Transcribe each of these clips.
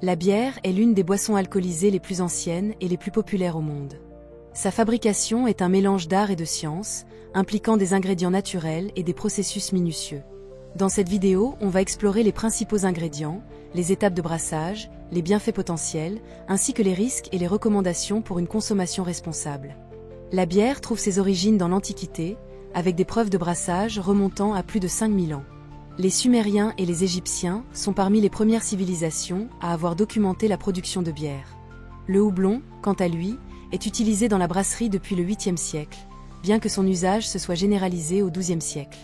La bière est l'une des boissons alcoolisées les plus anciennes et les plus populaires au monde. Sa fabrication est un mélange d'art et de science, impliquant des ingrédients naturels et des processus minutieux. Dans cette vidéo, on va explorer les principaux ingrédients, les étapes de brassage, les bienfaits potentiels, ainsi que les risques et les recommandations pour une consommation responsable. La bière trouve ses origines dans l'Antiquité, avec des preuves de brassage remontant à plus de 5000 ans. Les Sumériens et les Égyptiens sont parmi les premières civilisations à avoir documenté la production de bière. Le houblon, quant à lui, est utilisé dans la brasserie depuis le 8e siècle, bien que son usage se soit généralisé au 12e siècle.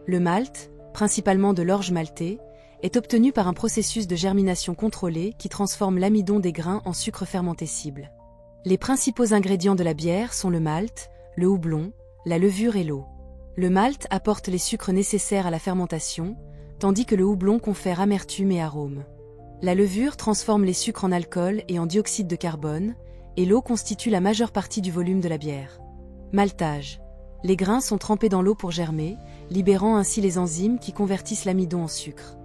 Le malt, principalement de l'orge maltais, est obtenu par un processus de germination contrôlé qui transforme l'amidon des grains en sucre fermentescible. Les principaux ingrédients de la bière sont le malt, le houblon, la levure et l'eau. Le malt apporte les sucres nécessaires à la fermentation, tandis que le houblon confère amertume et arôme. La levure transforme les sucres en alcool et en dioxyde de carbone, et l'eau constitue la majeure partie du volume de la bière. Maltage. Les grains sont trempés dans l'eau pour germer, libérant ainsi les enzymes qui convertissent l'amidon en sucre.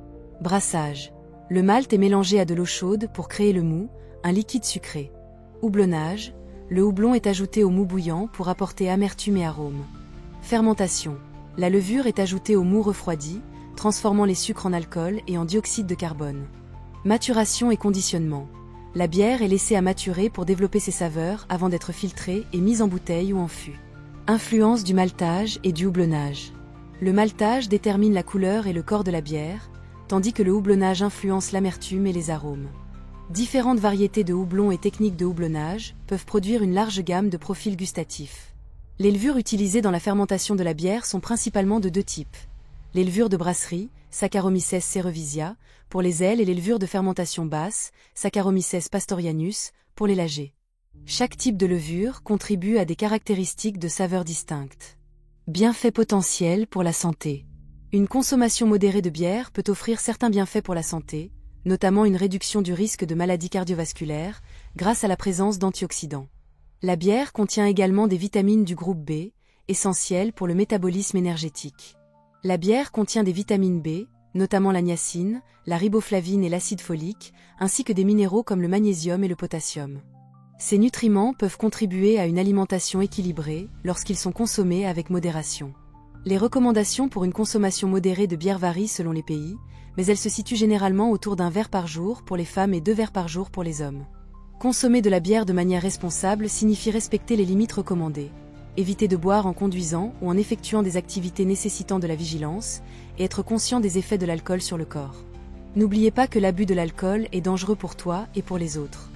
Brassage. Le malt est mélangé à de l'eau chaude pour créer le mou, un liquide sucré. Houblonnage. Le houblon est ajouté au mou bouillant pour apporter amertume et arôme. Fermentation. La levure est ajoutée au mou refroidi, transformant les sucres en alcool et en dioxyde de carbone. Maturation et conditionnement. La bière est laissée à maturer pour développer ses saveurs avant d'être filtrée et mise en bouteille ou en fût. Influence du maltage et du houblonnage. Le maltage détermine la couleur et le corps de la bière, tandis que le houblonnage influence l'amertume et les arômes. Différentes variétés de houblon et techniques de houblonnage peuvent produire une large gamme de profils gustatifs. Les levures utilisées dans la fermentation de la bière sont principalement de deux types. Les levures de brasserie, Saccharomyces cerevisia, pour les ailes et les levures de fermentation basse, Saccharomyces pastorianus, pour les lagers. Chaque type de levure contribue à des caractéristiques de saveur distinctes. Bienfaits potentiels pour la santé. Une consommation modérée de bière peut offrir certains bienfaits pour la santé, notamment une réduction du risque de maladies cardiovasculaires, grâce à la présence d'antioxydants. La bière contient également des vitamines du groupe B, essentielles pour le métabolisme énergétique. La bière contient des vitamines B, notamment la niacine, la riboflavine et l'acide folique, ainsi que des minéraux comme le magnésium et le potassium. Ces nutriments peuvent contribuer à une alimentation équilibrée lorsqu'ils sont consommés avec modération. Les recommandations pour une consommation modérée de bière varient selon les pays, mais elles se situent généralement autour d'un verre par jour pour les femmes et 2 verres par jour pour les hommes. Consommer de la bière de manière responsable signifie respecter les limites recommandées. Éviter de boire en conduisant ou en effectuant des activités nécessitant de la vigilance, et être conscient des effets de l'alcool sur le corps. N'oubliez pas que l'abus de l'alcool est dangereux pour toi et pour les autres.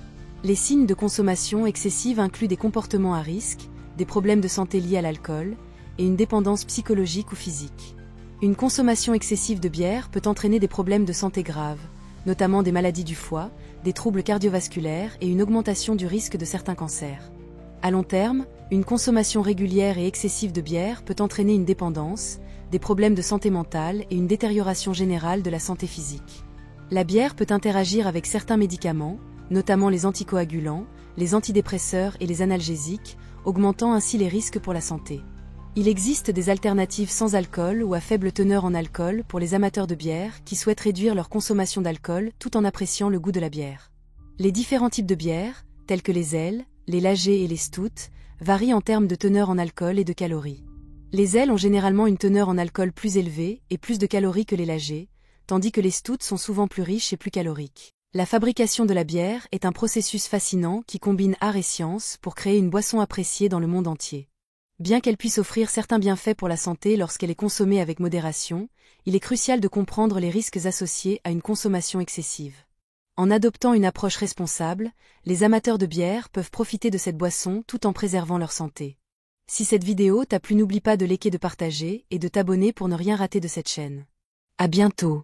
Les signes de consommation excessive incluent des comportements à risque, des problèmes de santé liés à l'alcool, et une dépendance psychologique ou physique. Une consommation excessive de bière peut entraîner des problèmes de santé graves, notamment des maladies du foie, des troubles cardiovasculaires et une augmentation du risque de certains cancers. À long terme, une consommation régulière et excessive de bière peut entraîner une dépendance, des problèmes de santé mentale et une détérioration générale de la santé physique. La bière peut interagir avec certains médicaments, notamment les anticoagulants, les antidépresseurs et les analgésiques, augmentant ainsi les risques pour la santé. Il existe des alternatives sans alcool ou à faible teneur en alcool pour les amateurs de bière qui souhaitent réduire leur consommation d'alcool tout en appréciant le goût de la bière. Les différents types de bières, tels que les ailes, les lagers et les stouts, varient en termes de teneur en alcool et de calories. Les ailes ont généralement une teneur en alcool plus élevée et plus de calories que les lagers, tandis que les stouts sont souvent plus riches et plus caloriques. La fabrication de la bière est un processus fascinant qui combine art et science pour créer une boisson appréciée dans le monde entier. Bien qu'elle puisse offrir certains bienfaits pour la santé lorsqu'elle est consommée avec modération, il est crucial de comprendre les risques associés à une consommation excessive. En adoptant une approche responsable, les amateurs de bière peuvent profiter de cette boisson tout en préservant leur santé. Si cette vidéo t'a plu, n'oublie pas de liker, de partager et de t'abonner pour ne rien rater de cette chaîne. À bientôt.